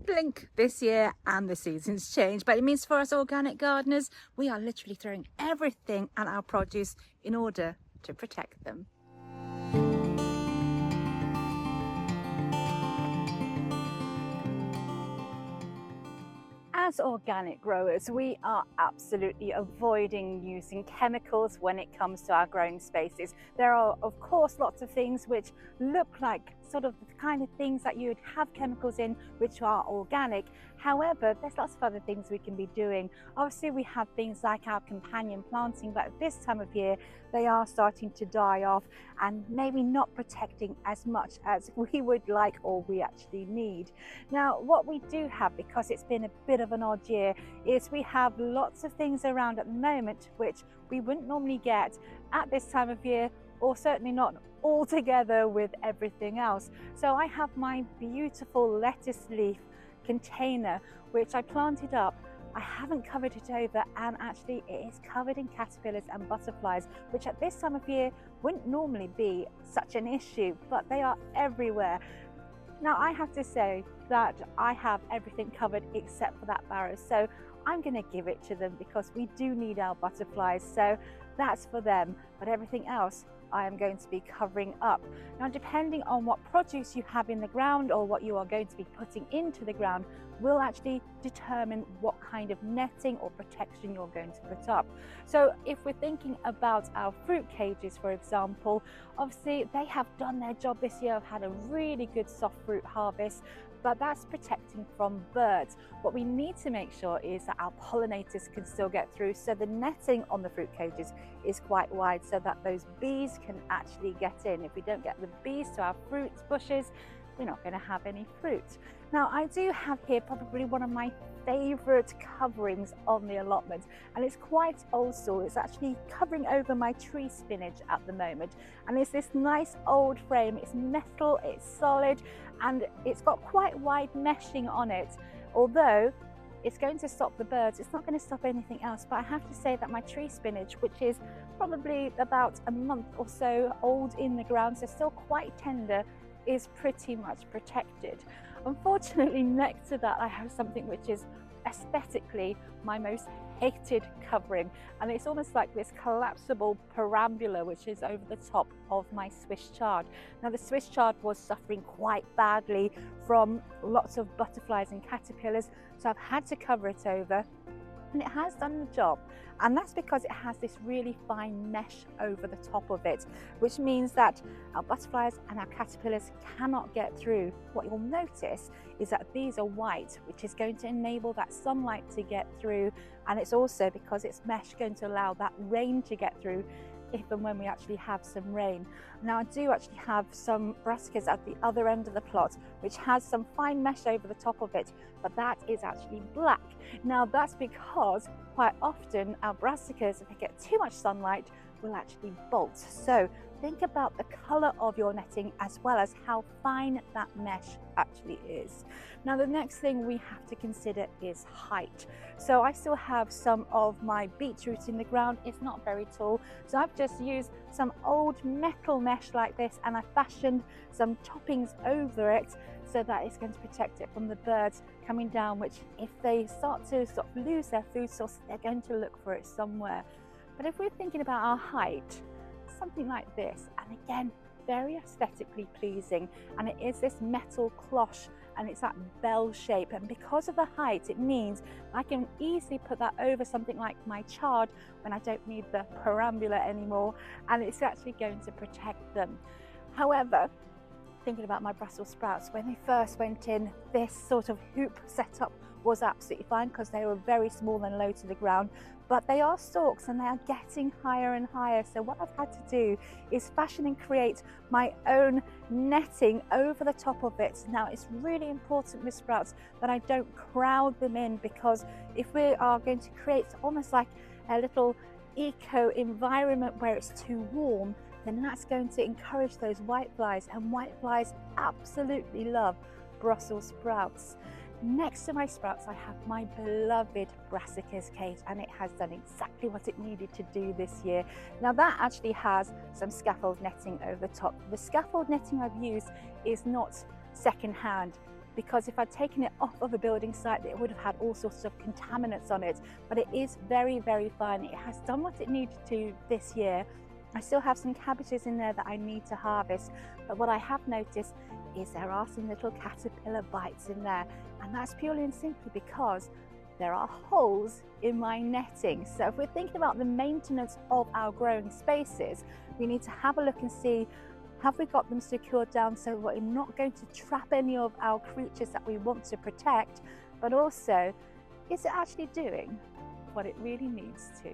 blink this year and the seasons change, but it means for us organic gardeners, we are literally throwing everything at our produce in order to protect them. As organic growers, we are absolutely avoiding using chemicals when it comes to our growing spaces. There are, of course, lots of things which look like sort of the kind of things that you'd have chemicals in which are organic. However, there's lots of other things we can be doing. Obviously, we have things like our companion planting, but at this time of year, they are starting to die off and maybe not protecting as much as we would like or we actually need. Now, what we do have, because it's been a bit of an odd year, is we have lots of things around at the moment which we wouldn't normally get at this time of year, or certainly not all together with everything else. So I have my beautiful lettuce leaf container which I planted up. I haven't covered it over, and actually it is covered in caterpillars and butterflies, which at this time of year wouldn't normally be such an issue, but they are everywhere. Now I have to say that I have everything covered except for that barrow, so I'm going to give it to them because we do need our butterflies, so that's for them, but everything else I am going to be covering up. Now, depending on what produce you have in the ground or what you are going to be putting into the ground will actually determine what kind of netting or protection you're going to put up. So if we're thinking about our fruit cages, for example, obviously they have done their job this year. I've had a really good soft fruit harvest, but that's protecting from birds. What we need to make sure is that our pollinators can still get through, so the netting on the fruit cages is quite wide so that those bees can actually get in. If we don't get the bees to our fruit bushes, we're not going to have any fruit. Now, I do have here probably one of my favorite coverings on the allotment, and it's quite old school. It's actually covering over my tree spinach at the moment, and it's this nice old frame. It's metal, it's solid, and it's got quite wide meshing on it. Although it's going to stop the birds, it's not going to stop anything else. But I have to say that my tree spinach, which is probably about a month or so old in the ground, so still quite tender, is pretty much protected. Unfortunately, next to that I have something which is aesthetically my most hated covering, and it's almost like this collapsible perambula which is over the top of my Swiss chard. Now, the Swiss chard was suffering quite badly from lots of butterflies and caterpillars, so I've had to cover it over, and it has done the job. And that's because it has this really fine mesh over the top of it, which means that our butterflies and our caterpillars cannot get through. What you'll notice is that these are white, which is going to enable that sunlight to get through, and it's also, because it's mesh, going to allow that rain to get through if and when we actually have some rain. Now, I do actually have some brassicas at the other end of the plot which has some fine mesh over the top of it, but that is actually black. Now, that's because quite often our brassicas, if they get too much sunlight, will actually bolt. So think about the colour of your netting as well as how fine that mesh actually is. Now, the next thing we have to consider is height. So I still have some of my beetroot in the ground. It's not very tall, so I've just used some old metal mesh like this, and I fashioned some toppings over it so that it's going to protect it from the birds coming down, which if they start to sort of lose their food source, they're going to look for it somewhere. But if we're thinking about our height, something like this, and again, very aesthetically pleasing, and it is this metal cloche, and it's that bell shape, and because of the height, it means I can easily put that over something like my chard when I don't need the perambula anymore, and it's actually going to protect them. However, thinking about my Brussels sprouts, when they first went in, this sort of hoop setup was absolutely fine because they were very small and low to the ground, but they are stalks and they are getting higher and higher. So what I've had to do is fashion and create my own netting over the top of it. Now, it's really important with sprouts that I don't crowd them in, because if we are going to create almost like a little eco environment where it's too warm, then that's going to encourage those whiteflies, and whiteflies absolutely love Brussels sprouts. Next to my sprouts, I have my beloved brassicas cage, and it has done exactly what it needed to do this year. Now, that actually has some scaffold netting over the top. The scaffold netting I've used is not second hand. because if I'd taken it off of a building site, it would have had all sorts of contaminants on it. But it is very, very fine. It has done what it needed to this year. I still have some cabbages in there that I need to harvest, but what I have noticed is there are some little caterpillar bites in there, and that's purely and simply because there are holes in my netting. So if we're thinking about the maintenance of our growing spaces, we need to have a look and see, have we got them secured down so we're not going to trap any of our creatures that we want to protect, but also, is it actually doing what it really needs to?